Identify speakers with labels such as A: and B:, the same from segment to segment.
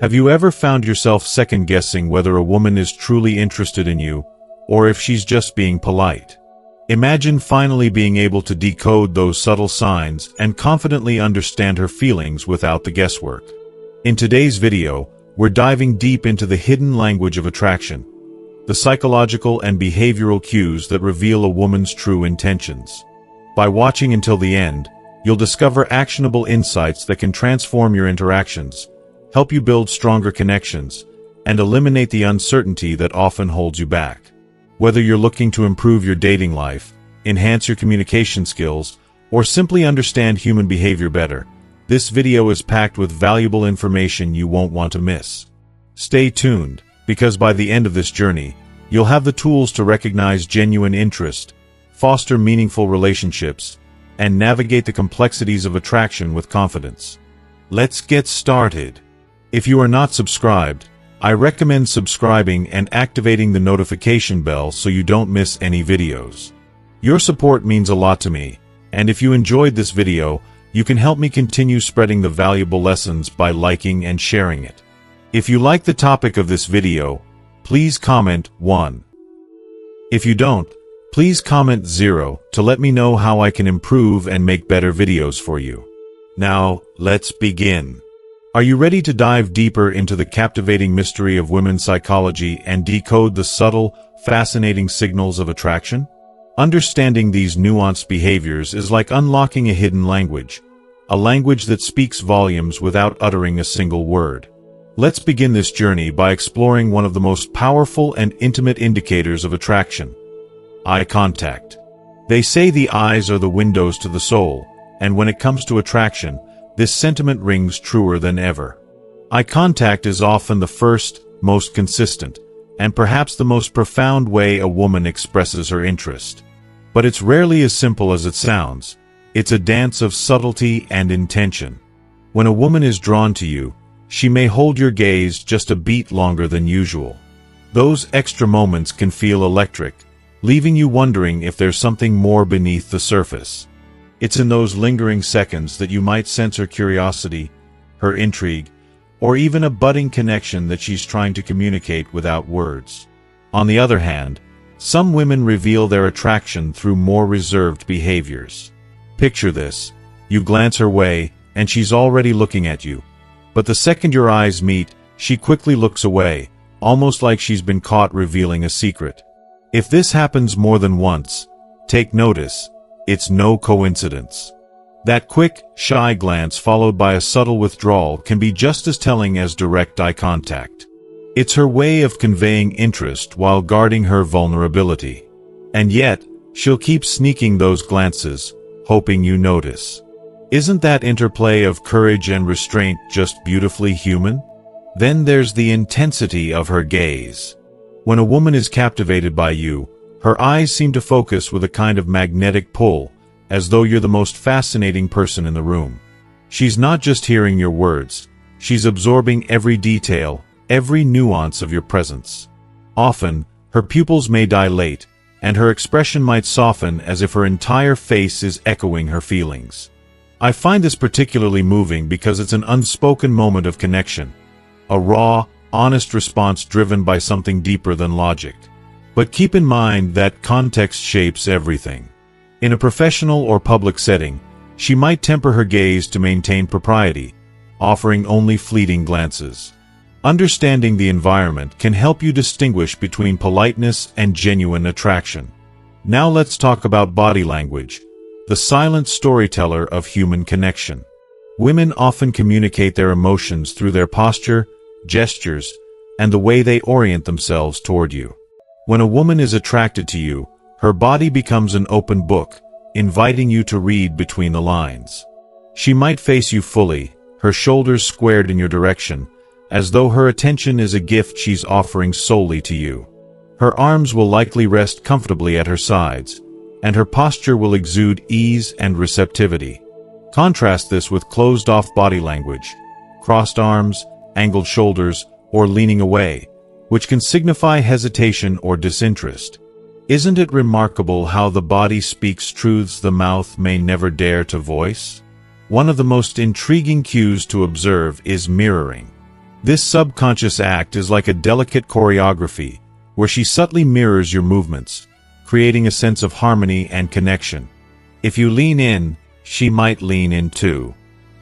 A: Have you ever found yourself second-guessing whether a woman is truly interested in you, or if she's just being polite? Imagine finally being able to decode those subtle signs and confidently understand her feelings without the guesswork. In today's video, we're diving deep into the hidden language of attraction, the psychological and behavioral cues that reveal a woman's true intentions. By watching until the end, you'll discover actionable insights that can transform your interactions, help you build stronger connections, and eliminate the uncertainty that often holds you back. Whether you're looking to improve your dating life, enhance your communication skills, or simply understand human behavior better, this video is packed with valuable information you won't want to miss. Stay tuned, because by the end of this journey, you'll have the tools to recognize genuine interest, foster meaningful relationships, and navigate the complexities of attraction with confidence. Let's get started. If you are not subscribed, I recommend subscribing and activating the notification bell so you don't miss any videos. Your support means a lot to me, and if you enjoyed this video, you can help me continue spreading the valuable lessons by liking and sharing it. If you like the topic of this video, please comment 1. If you don't, please comment 0 to let me know how I can improve and make better videos for you. Now, let's begin. Are you ready to dive deeper into the captivating mystery of women's psychology and decode the subtle, fascinating signals of attraction? Understanding these nuanced behaviors is like unlocking a hidden language, a language that speaks volumes without uttering a single word. Let's begin this journey by exploring one of the most powerful and intimate indicators of attraction: eye contact. They say the eyes are the windows to the soul, and when it comes to attraction, this sentiment rings truer than ever. Eye contact is often the first, most consistent, and perhaps the most profound way a woman expresses her interest. But it's rarely as simple as it sounds. It's a dance of subtlety and intention. When a woman is drawn to you, she may hold your gaze just a beat longer than usual. Those extra moments can feel electric, leaving you wondering if there's something more beneath the surface. It's in those lingering seconds that you might sense her curiosity, her intrigue, or even a budding connection that she's trying to communicate without words. On the other hand, some women reveal their attraction through more reserved behaviors. Picture this: you glance her way, and she's already looking at you. But the second your eyes meet, she quickly looks away, almost like she's been caught revealing a secret. If this happens more than once, take notice. It's no coincidence. That quick, shy glance followed by a subtle withdrawal can be just as telling as direct eye contact. It's her way of conveying interest while guarding her vulnerability. And yet, she'll keep sneaking those glances, hoping you notice. Isn't that interplay of courage and restraint just beautifully human? Then there's the intensity of her gaze. When a woman is captivated by you, her eyes seem to focus with a kind of magnetic pull, as though you're the most fascinating person in the room. She's not just hearing your words, she's absorbing every detail, every nuance of your presence. Often, her pupils may dilate, and her expression might soften as if her entire face is echoing her feelings. I find this particularly moving because it's an unspoken moment of connection, a raw, honest response driven by something deeper than logic. But keep in mind that context shapes everything. In a professional or public setting, she might temper her gaze to maintain propriety, offering only fleeting glances. Understanding the environment can help you distinguish between politeness and genuine attraction. Now let's talk about body language, the silent storyteller of human connection. Women often communicate their emotions through their posture, gestures, and the way they orient themselves toward you. When a woman is attracted to you, her body becomes an open book, inviting you to read between the lines. She might face you fully, her shoulders squared in your direction, as though her attention is a gift she's offering solely to you. Her arms will likely rest comfortably at her sides, and her posture will exude ease and receptivity. Contrast this with closed-off body language, crossed arms, angled shoulders, or leaning away, which can signify hesitation or disinterest. Isn't it remarkable how the body speaks truths the mouth may never dare to voice? One of the most intriguing cues to observe is mirroring. This subconscious act is like a delicate choreography, where she subtly mirrors your movements, creating a sense of harmony and connection. If you lean in, she might lean in too.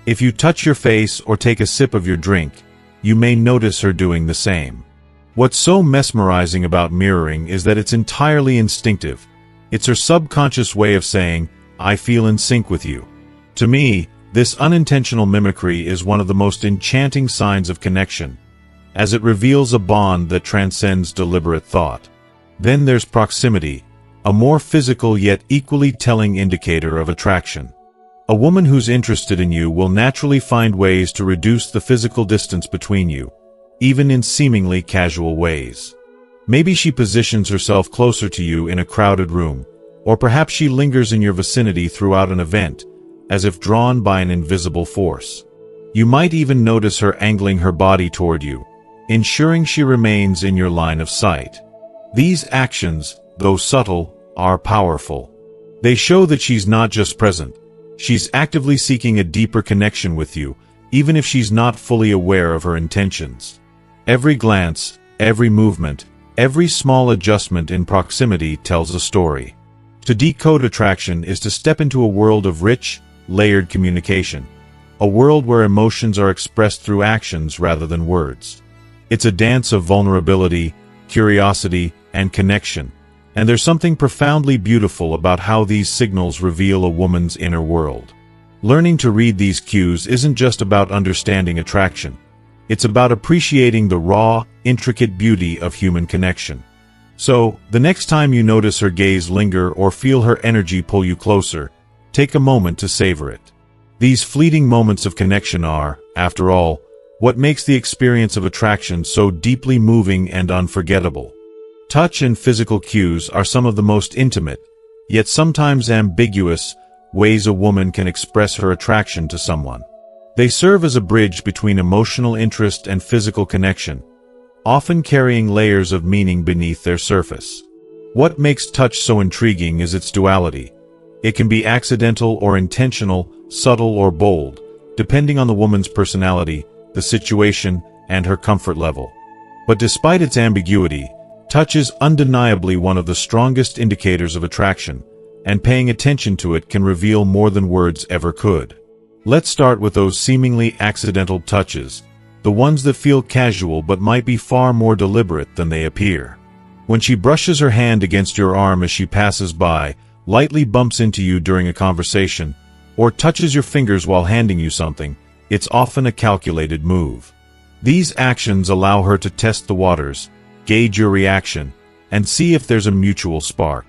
A: If you touch your face or take a sip of your drink, you may notice her doing the same. What's so mesmerizing about mirroring is that it's entirely instinctive. It's her subconscious way of saying, "I feel in sync with you." To me, this unintentional mimicry is one of the most enchanting signs of connection, as it reveals a bond that transcends deliberate thought. Then there's proximity, a more physical yet equally telling indicator of attraction. A woman who's interested in you will naturally find ways to reduce the physical distance between you, even in seemingly casual ways. Maybe she positions herself closer to you in a crowded room, or perhaps she lingers in your vicinity throughout an event, as if drawn by an invisible force. You might even notice her angling her body toward you, ensuring she remains in your line of sight. These actions, though subtle, are powerful. They show that she's not just present, she's actively seeking a deeper connection with you, even if she's not fully aware of her intentions. Every glance, every movement, every small adjustment in proximity tells a story. To decode attraction is to step into a world of rich, layered communication, a world where emotions are expressed through actions rather than words. It's a dance of vulnerability, curiosity, and connection, and there's something profoundly beautiful about how these signals reveal a woman's inner world. Learning to read these cues isn't just about understanding attraction. It's about appreciating the raw, intricate beauty of human connection. So, the next time you notice her gaze linger or feel her energy pull you closer, take a moment to savor it. These fleeting moments of connection are, after all, what makes the experience of attraction so deeply moving and unforgettable. Touch and physical cues are some of the most intimate, yet sometimes ambiguous, ways a woman can express her attraction to someone. They serve as a bridge between emotional interest and physical connection, often carrying layers of meaning beneath their surface. What makes touch so intriguing is its duality. It can be accidental or intentional, subtle or bold, depending on the woman's personality, the situation, and her comfort level. But despite its ambiguity, touch is undeniably one of the strongest indicators of attraction, and paying attention to it can reveal more than words ever could. Let's start with those seemingly accidental touches, the ones that feel casual but might be far more deliberate than they appear. When she brushes her hand against your arm as she passes by, lightly bumps into you during a conversation, or touches your fingers while handing you something, it's often a calculated move. These actions allow her to test the waters, gauge your reaction, and see if there's a mutual spark.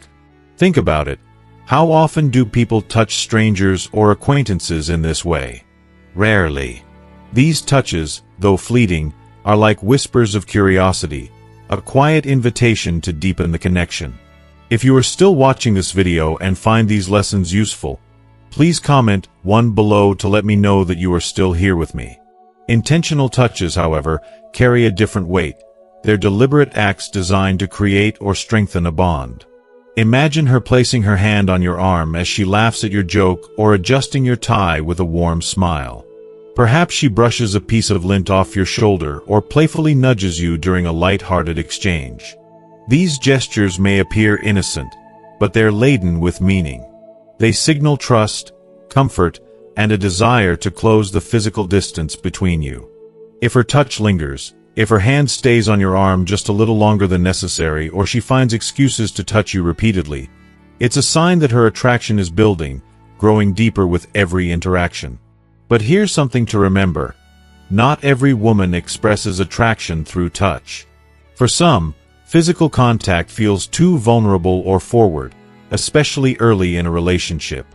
A: Think about it. How often do people touch strangers or acquaintances in this way? Rarely. These touches, though fleeting, are like whispers of curiosity, a quiet invitation to deepen the connection. If you are still watching this video and find these lessons useful, please comment one below to let me know that you are still here with me. Intentional touches, however, carry a different weight. They're deliberate acts designed to create or strengthen a bond. Imagine her placing her hand on your arm as she laughs at your joke or adjusting your tie with a warm smile. Perhaps she brushes a piece of lint off your shoulder or playfully nudges you during a light-hearted exchange. These gestures may appear innocent, but they're laden with meaning. They signal trust, comfort, and a desire to close the physical distance between you. If her touch lingers, if her hand stays on your arm just a little longer than necessary, or she finds excuses to touch you repeatedly, it's a sign that her attraction is building, growing deeper with every interaction. But here's something to remember. Not every woman expresses attraction through touch. For some, physical contact feels too vulnerable or forward, especially early in a relationship.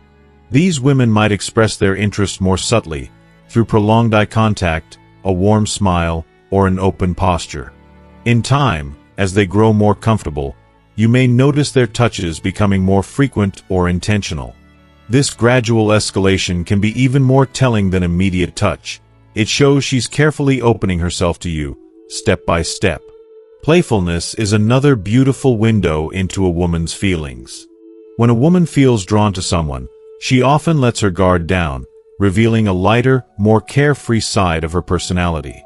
A: These women might express their interest more subtly, through prolonged eye contact, a warm smile, or an open posture. In time, as they grow more comfortable, you may notice their touches becoming more frequent or intentional. This gradual escalation can be even more telling than immediate touch. It shows she's carefully opening herself to you, step by step. Playfulness is another beautiful window into a woman's feelings. When a woman feels drawn to someone, she often lets her guard down, revealing a lighter, more carefree side of her personality.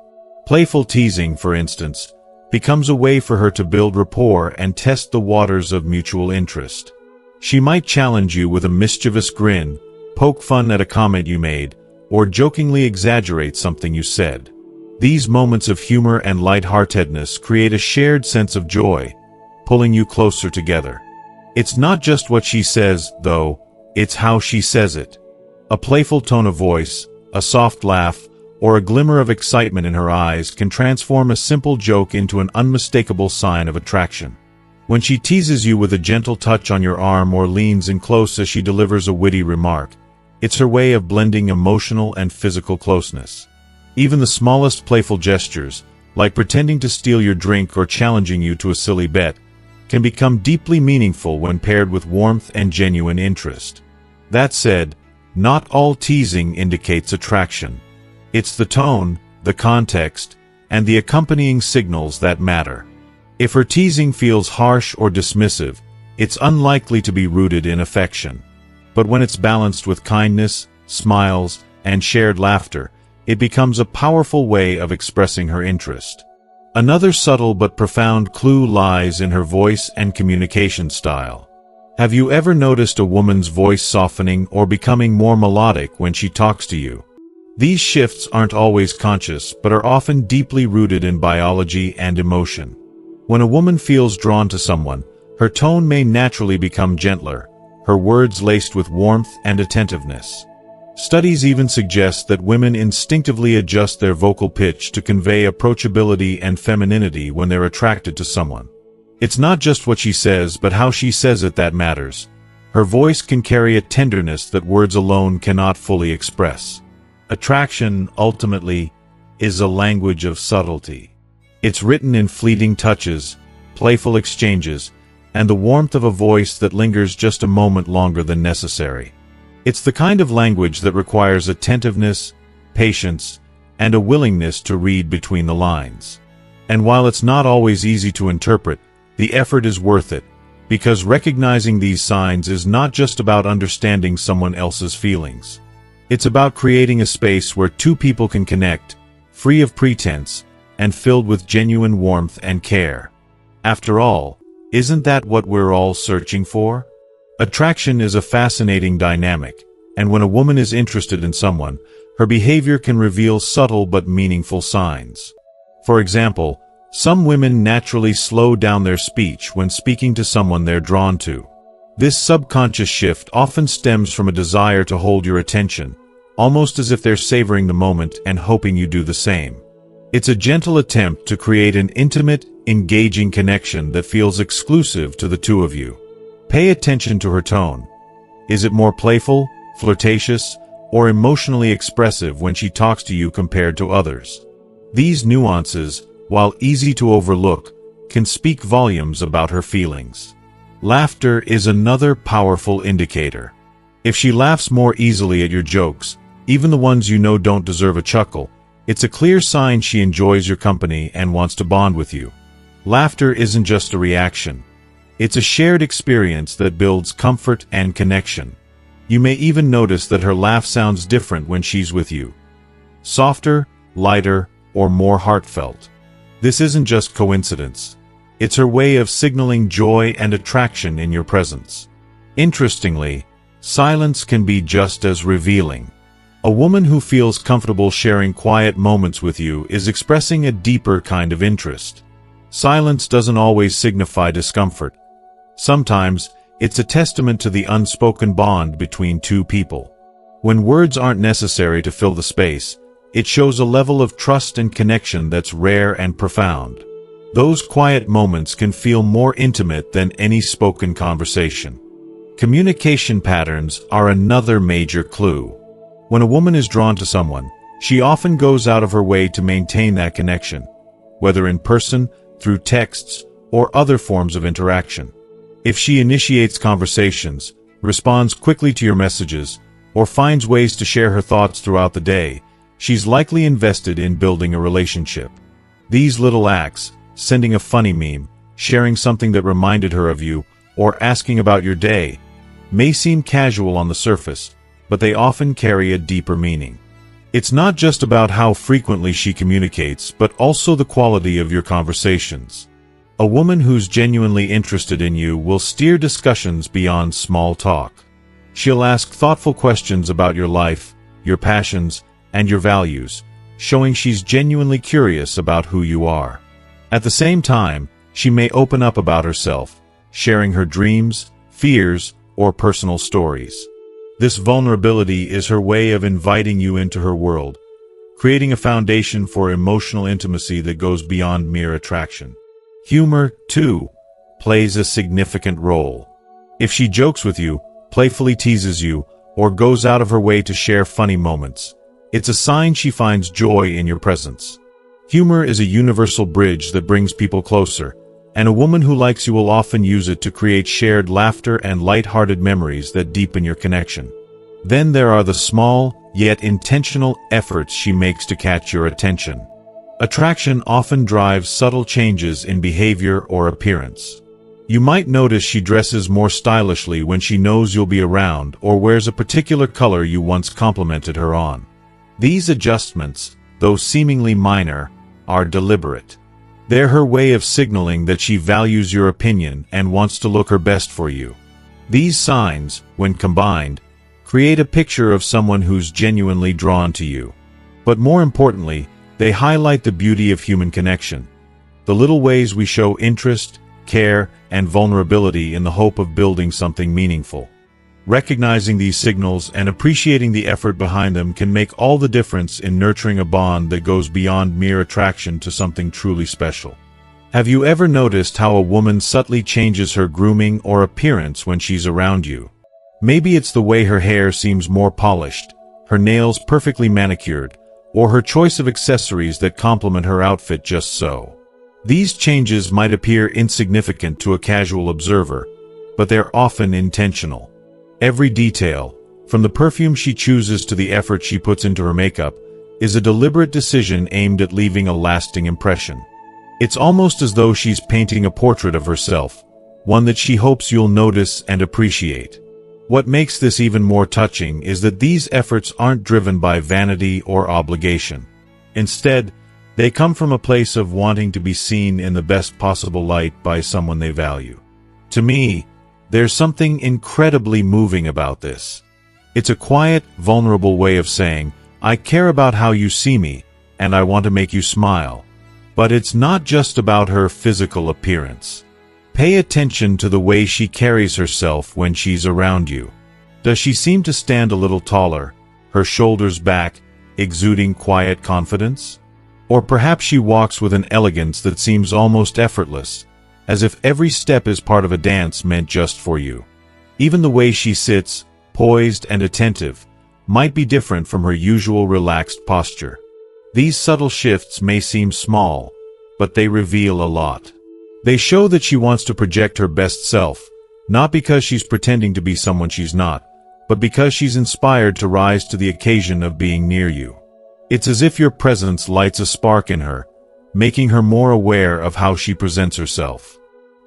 A: Playful teasing, for instance, becomes a way for her to build rapport and test the waters of mutual interest. She might challenge you with a mischievous grin, poke fun at a comment you made, or jokingly exaggerate something you said. These moments of humor and lightheartedness create a shared sense of joy, pulling you closer together. It's not just what she says, though, it's how she says it. A playful tone of voice, a soft laugh, or a glimmer of excitement in her eyes can transform a simple joke into an unmistakable sign of attraction. When she teases you with a gentle touch on your arm or leans in close as she delivers a witty remark, it's her way of blending emotional and physical closeness. Even the smallest playful gestures, like pretending to steal your drink or challenging you to a silly bet, can become deeply meaningful when paired with warmth and genuine interest. That said, not all teasing indicates attraction. It's the tone, the context, and the accompanying signals that matter. If her teasing feels harsh or dismissive, it's unlikely to be rooted in affection. But when it's balanced with kindness, smiles, and shared laughter, it becomes a powerful way of expressing her interest. Another subtle but profound clue lies in her voice and communication style. Have you ever noticed a woman's voice softening or becoming more melodic when she talks to you? These shifts aren't always conscious, but are often deeply rooted in biology and emotion. When a woman feels drawn to someone, her tone may naturally become gentler, her words laced with warmth and attentiveness. Studies even suggest that women instinctively adjust their vocal pitch to convey approachability and femininity when they're attracted to someone. It's not just what she says, but how she says it that matters. Her voice can carry a tenderness that words alone cannot fully express. Attraction, ultimately, is a language of subtlety. It's written in fleeting touches, playful exchanges, and the warmth of a voice that lingers just a moment longer than necessary. It's the kind of language that requires attentiveness, patience, and a willingness to read between the lines. And while it's not always easy to interpret, the effort is worth it, because recognizing these signs is not just about understanding someone else's feelings. It's about creating a space where two people can connect, free of pretense, and filled with genuine warmth and care. After all, isn't that what we're all searching for? Attraction is a fascinating dynamic, and when a woman is interested in someone, her behavior can reveal subtle but meaningful signs. For example, some women naturally slow down their speech when speaking to someone they're drawn to. This subconscious shift often stems from a desire to hold your attention, almost as if they're savoring the moment and hoping you do the same. It's a gentle attempt to create an intimate, engaging connection that feels exclusive to the two of you. Pay attention to her tone. Is it more playful, flirtatious, or emotionally expressive when she talks to you compared to others? These nuances, while easy to overlook, can speak volumes about her feelings. Laughter is another powerful indicator. If she laughs more easily at your jokes, even the ones you know don't deserve a chuckle, it's a clear sign she enjoys your company and wants to bond with you. Laughter isn't just a reaction. It's a shared experience that builds comfort and connection. You may even notice that her laugh sounds different when she's with you. Softer, lighter, or more heartfelt. This isn't just coincidence. It's her way of signaling joy and attraction in your presence. Interestingly, silence can be just as revealing. A woman who feels comfortable sharing quiet moments with you is expressing a deeper kind of interest. Silence doesn't always signify discomfort. Sometimes, it's a testament to the unspoken bond between two people. When words aren't necessary to fill the space, it shows a level of trust and connection that's rare and profound. Those quiet moments can feel more intimate than any spoken conversation. Communication patterns are another major clue. When a woman is drawn to someone, she often goes out of her way to maintain that connection, whether in person, through texts, or other forms of interaction. If she initiates conversations, responds quickly to your messages, or finds ways to share her thoughts throughout the day, she's likely invested in building a relationship. These little acts, sending a funny meme, sharing something that reminded her of you, or asking about your day, may seem casual on the surface, but they often carry a deeper meaning. It's not just about how frequently she communicates, but also the quality of your conversations. A woman who's genuinely interested in you will steer discussions beyond small talk. She'll ask thoughtful questions about your life, your passions, and your values, showing she's genuinely curious about who you are. At the same time, she may open up about herself, sharing her dreams, fears, or personal stories. This vulnerability is her way of inviting you into her world, creating a foundation for emotional intimacy that goes beyond mere attraction. Humor, too, plays a significant role. If she jokes with you, playfully teases you, or goes out of her way to share funny moments, it's a sign she finds joy in your presence. Humor is a universal bridge that brings people closer, and a woman who likes you will often use it to create shared laughter and light-hearted memories that deepen your connection. Then there are the small, yet intentional efforts she makes to catch your attention. Attraction often drives subtle changes in behavior or appearance. You might notice she dresses more stylishly when she knows you'll be around, or wears a particular color you once complimented her on. These adjustments, though seemingly minor, are deliberate. They're her way of signaling that she values your opinion and wants to look her best for you. These signs, when combined, create a picture of someone who's genuinely drawn to you. But more importantly, they highlight the beauty of human connection, the little ways we show interest, care, and vulnerability in the hope of building something meaningful. Recognizing these signals and appreciating the effort behind them can make all the difference in nurturing a bond that goes beyond mere attraction to something truly special. Have you ever noticed how a woman subtly changes her grooming or appearance when she's around you? Maybe it's the way her hair seems more polished, her nails perfectly manicured, or her choice of accessories that complement her outfit just so. These changes might appear insignificant to a casual observer, but they're often intentional. Every detail, from the perfume she chooses to the effort she puts into her makeup, is a deliberate decision aimed at leaving a lasting impression. It's almost as though she's painting a portrait of herself, one that she hopes you'll notice and appreciate. What makes this even more touching is that these efforts aren't driven by vanity or obligation. Instead, they come from a place of wanting to be seen in the best possible light by someone they value. To me, there's something incredibly moving about this. It's a quiet, vulnerable way of saying, I care about how you see me, and I want to make you smile. But it's not just about her physical appearance. Pay attention to the way she carries herself when she's around you. Does she seem to stand a little taller, her shoulders back, exuding quiet confidence? Or perhaps she walks with an elegance that seems almost effortless, as if every step is part of a dance meant just for you. Even the way she sits, poised and attentive, might be different from her usual relaxed posture. These subtle shifts may seem small, but they reveal a lot. They show that she wants to project her best self, not because she's pretending to be someone she's not, but because she's inspired to rise to the occasion of being near you. It's as if your presence lights a spark in her, making her more aware of how she presents herself.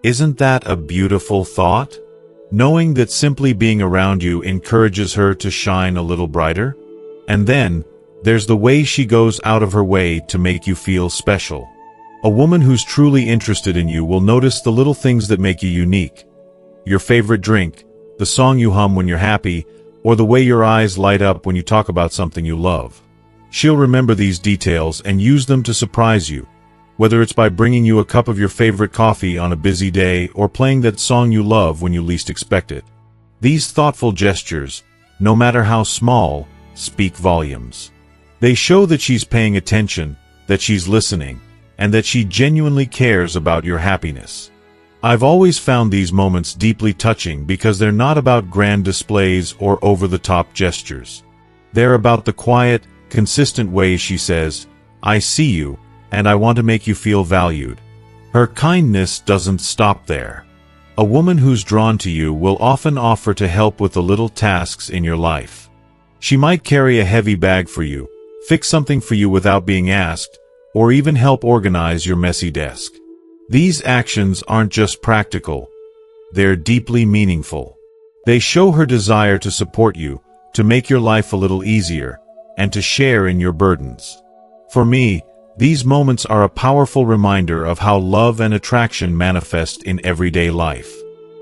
A: Isn't that a beautiful thought? Knowing that simply being around you encourages her to shine a little brighter? And then, there's the way she goes out of her way to make you feel special. A woman who's truly interested in you will notice the little things that make you unique. Your favorite drink, the song you hum when you're happy, or the way your eyes light up when you talk about something you love. She'll remember these details and use them to surprise you, whether it's by bringing you a cup of your favorite coffee on a busy day or playing that song you love when you least expect it. These thoughtful gestures, no matter how small, speak volumes. They show that she's paying attention, that she's listening, and that she genuinely cares about your happiness. I've always found these moments deeply touching because they're not about grand displays or over-the-top gestures. They're about the quiet, consistent way she says, I see you, and I want to make you feel valued. Her kindness doesn't stop there. A woman who's drawn to you will often offer to help with the little tasks in your life. She might carry a heavy bag for you, fix something for you without being asked, or even help organize your messy desk. These actions aren't just practical, they're deeply meaningful. They show her desire to support you, to make your life a little easier, and to share in your burdens. For me, these moments are a powerful reminder of how love and attraction manifest in everyday life.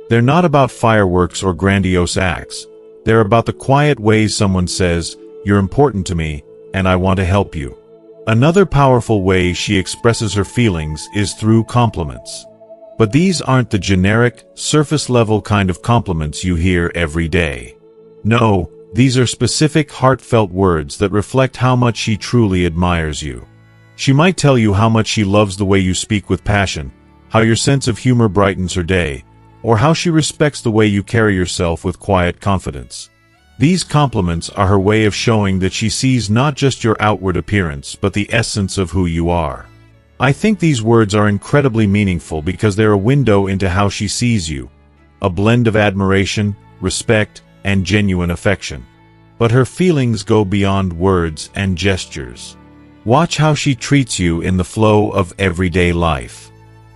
A: They're not about fireworks or grandiose acts. They're about the quiet ways someone says, "You're important to me, and I want to help you." Another powerful way she expresses her feelings is through compliments. But these aren't the generic, surface-level kind of compliments you hear every day. No, these are specific, heartfelt words that reflect how much she truly admires you. She might tell you how much she loves the way you speak with passion, how your sense of humor brightens her day, or how she respects the way you carry yourself with quiet confidence. These compliments are her way of showing that she sees not just your outward appearance but the essence of who you are. I think these words are incredibly meaningful because they're a window into how she sees you, a blend of admiration, respect, and genuine affection. But her feelings go beyond words and gestures. Watch how she treats you in the flow of everyday life.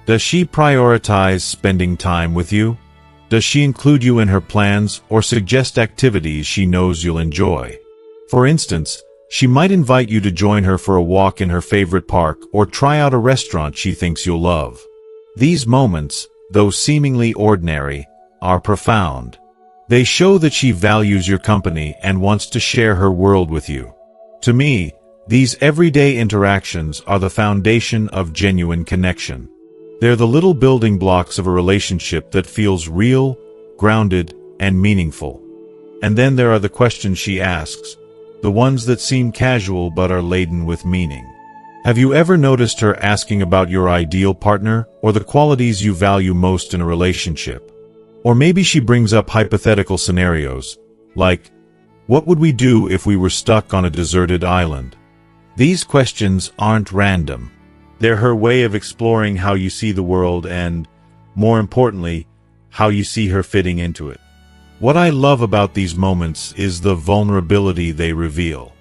A: Does she prioritize spending time with you? Does she include you in her plans or suggest activities she knows you'll enjoy? For instance, she might invite you to join her for a walk in her favorite park or try out a restaurant she thinks you'll love. These moments, though seemingly ordinary, are profound. They show that she values your company and wants to share her world with you. To me, these everyday interactions are the foundation of genuine connection. They're the little building blocks of a relationship that feels real, grounded, and meaningful. And then there are the questions she asks, the ones that seem casual but are laden with meaning. Have you ever noticed her asking about your ideal partner or the qualities you value most in a relationship? Or maybe she brings up hypothetical scenarios, like, what would we do if we were stuck on a deserted island? These questions aren't random. They're her way of exploring how you see the world and, more importantly, how you see her fitting into it. What I love about these moments is the vulnerability they reveal.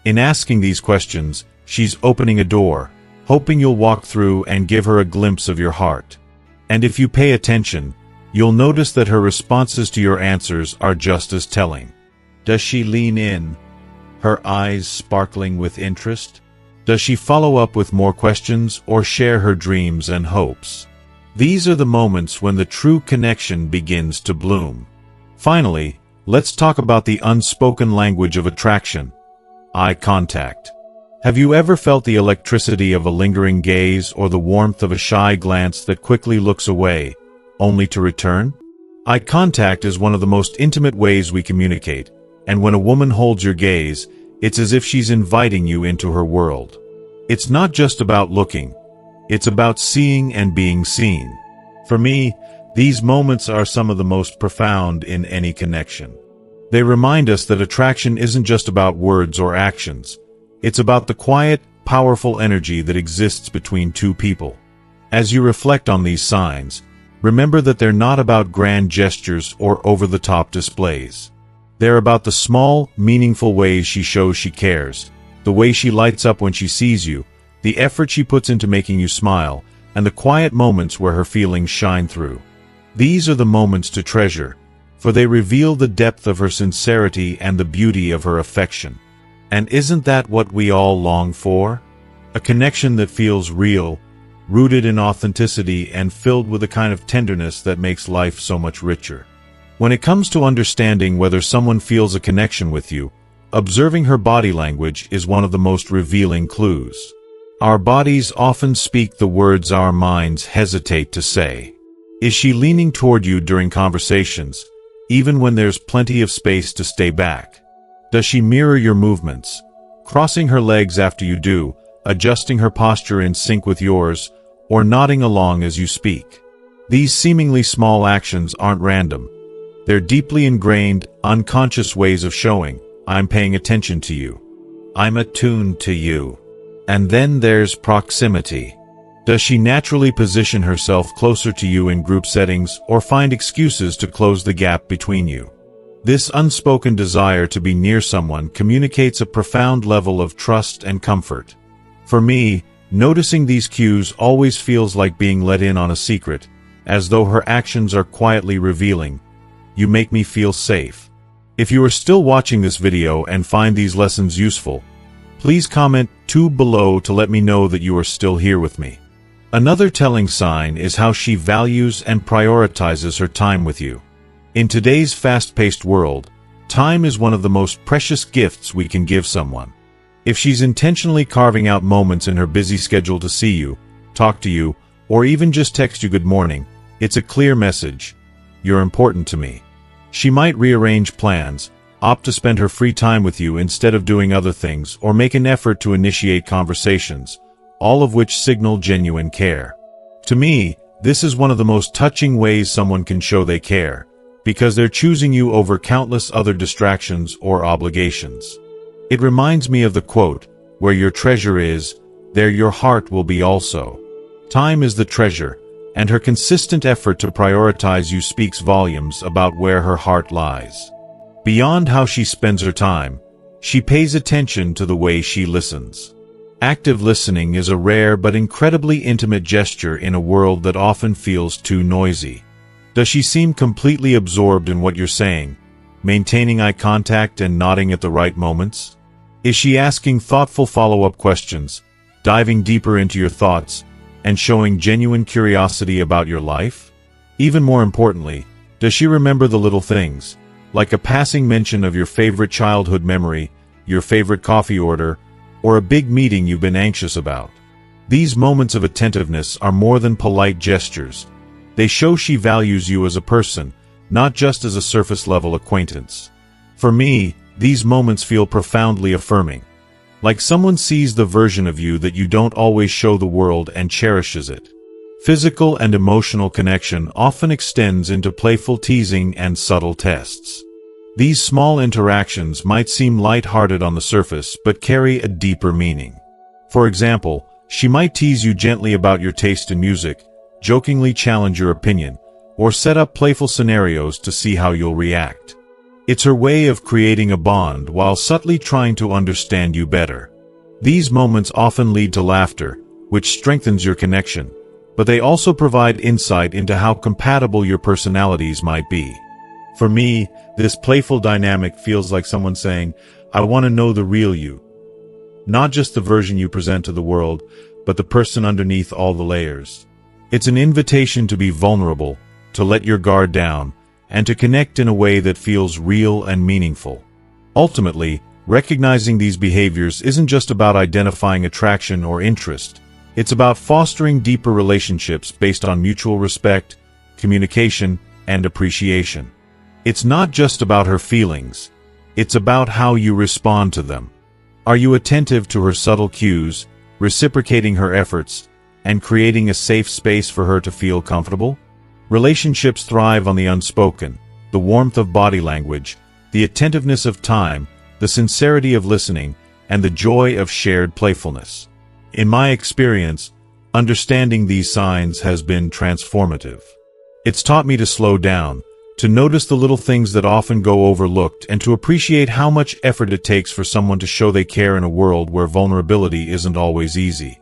A: In asking these questions, she's opening a door, hoping you'll walk through and give her a glimpse of your heart. And if you pay attention, you'll notice that her responses to your answers are just as telling. Does she lean in, her eyes sparkling with interest? Does she follow up with more questions or share her dreams and hopes? These are the moments when the true connection begins to bloom. Finally, let's talk about the unspoken language of attraction: eye contact. Have you ever felt the electricity of a lingering gaze or the warmth of a shy glance that quickly looks away, only to return? Eye contact is one of the most intimate ways we communicate, and when a woman holds your gaze, it's as if she's inviting you into her world. It's not just about looking. It's about seeing and being seen. For me, these moments are some of the most profound in any connection. They remind us that attraction isn't just about words or actions. It's about the quiet, powerful energy that exists between two people. As you reflect on these signs, remember that they're not about grand gestures or over-the-top displays. They're about the small, meaningful ways she shows she cares, the way she lights up when she sees you, the effort she puts into making you smile, and the quiet moments where her feelings shine through. These are the moments to treasure, for they reveal the depth of her sincerity and the beauty of her affection. And isn't that what we all long for? A connection that feels real, rooted in authenticity and filled with a kind of tenderness that makes life so much richer. When it comes to understanding whether someone feels a connection with you, observing her body language is one of the most revealing clues. Our bodies often speak the words our minds hesitate to say. Is she leaning toward you during conversations, even when there's plenty of space to stay back? Does she mirror your movements, crossing her legs after you do, adjusting her posture in sync with yours, or nodding along as you speak? These seemingly small actions aren't random. They're deeply ingrained, unconscious ways of showing, I'm paying attention to you. I'm attuned to you. And then there's proximity. Does she naturally position herself closer to you in group settings or find excuses to close the gap between you? This unspoken desire to be near someone communicates a profound level of trust and comfort. For me, noticing these cues always feels like being let in on a secret, as though her actions are quietly revealing, "You make me feel safe." If you are still watching this video and find these lessons useful, please comment 2 below to let me know that you are still here with me. Another telling sign is how she values and prioritizes her time with you. In today's fast-paced world, time is one of the most precious gifts we can give someone. If she's intentionally carving out moments in her busy schedule to see you, talk to you, or even just text you good morning, it's a clear message. You're important to me. She might rearrange plans, opt to spend her free time with you instead of doing other things, or make an effort to initiate conversations, all of which signal genuine care. To me, this is one of the most touching ways someone can show they care, because they're choosing you over countless other distractions or obligations. It reminds me of the quote, "Where your treasure is, there your heart will be also." Time is the treasure, and her consistent effort to prioritize you speaks volumes about where her heart lies. Beyond how she spends her time, she pays attention to the way she listens. Active listening is a rare but incredibly intimate gesture in a world that often feels too noisy. Does she seem completely absorbed in what you're saying, maintaining eye contact and nodding at the right moments? Is she asking thoughtful follow-up questions, diving deeper into your thoughts, and showing genuine curiosity about your life? Even more importantly, does she remember the little things, like a passing mention of your favorite childhood memory, your favorite coffee order, or a big meeting you've been anxious about? These moments of attentiveness are more than polite gestures. They show she values you as a person, not just as a surface-level acquaintance. For me, these moments feel profoundly affirming. Like someone sees the version of you that you don't always show the world and cherishes it. Physical and emotional connection often extends into playful teasing and subtle tests. These small interactions might seem light-hearted on the surface but carry a deeper meaning. For example, she might tease you gently about your taste in music, jokingly challenge your opinion, or set up playful scenarios to see how you'll react. It's her way of creating a bond while subtly trying to understand you better. These moments often lead to laughter, which strengthens your connection, but they also provide insight into how compatible your personalities might be. For me, this playful dynamic feels like someone saying, "I want to know the real you." Not just the version you present to the world, but the person underneath all the layers. It's an invitation to be vulnerable, to let your guard down, and to connect in a way that feels real and meaningful. Ultimately, recognizing these behaviors isn't just about identifying attraction or interest. It's about fostering deeper relationships based on mutual respect, communication, and appreciation. It's not just about her feelings. It's about how you respond to them. Are you attentive to her subtle cues, reciprocating her efforts, and creating a safe space for her to feel comfortable? Relationships thrive on the unspoken, the warmth of body language, the attentiveness of time, the sincerity of listening, and the joy of shared playfulness. In my experience, understanding these signs has been transformative. It's taught me to slow down, to notice the little things that often go overlooked, and to appreciate how much effort it takes for someone to show they care in a world where vulnerability isn't always easy.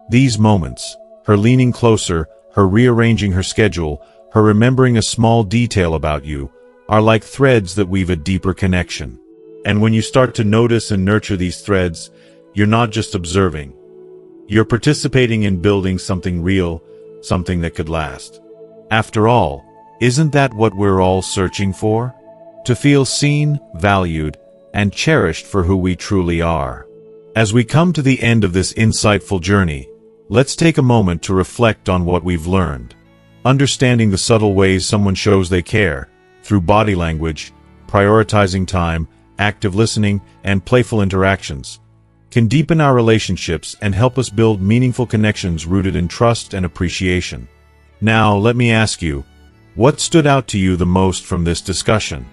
A: These moments, her leaning closer, her rearranging her schedule, her remembering a small detail about you, are like threads that weave a deeper connection. And when you start to notice and nurture these threads, you're not just observing. You're participating in building something real, something that could last. After all, isn't that what we're all searching for? To feel seen, valued, and cherished for who we truly are. As we come to the end of this insightful journey, let's take a moment to reflect on what we've learned. Understanding the subtle ways someone shows they care, through body language, prioritizing time, active listening, and playful interactions, can deepen our relationships and help us build meaningful connections rooted in trust and appreciation. Now, let me ask you, what stood out to you the most from this discussion?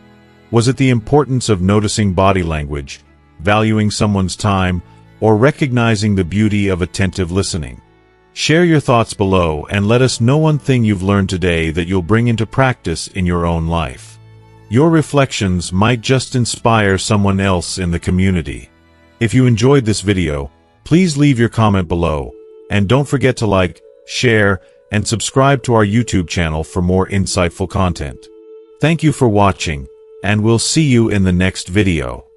A: Was it the importance of noticing body language, valuing someone's time, or recognizing the beauty of attentive listening? Share your thoughts below and let us know one thing you've learned today that you'll bring into practice in your own life. Your reflections might just inspire someone else in the community. If you enjoyed this video, please leave your comment below, and don't forget to like, share, and subscribe to our YouTube channel for more insightful content. Thank you for watching, and we'll see you in the next video.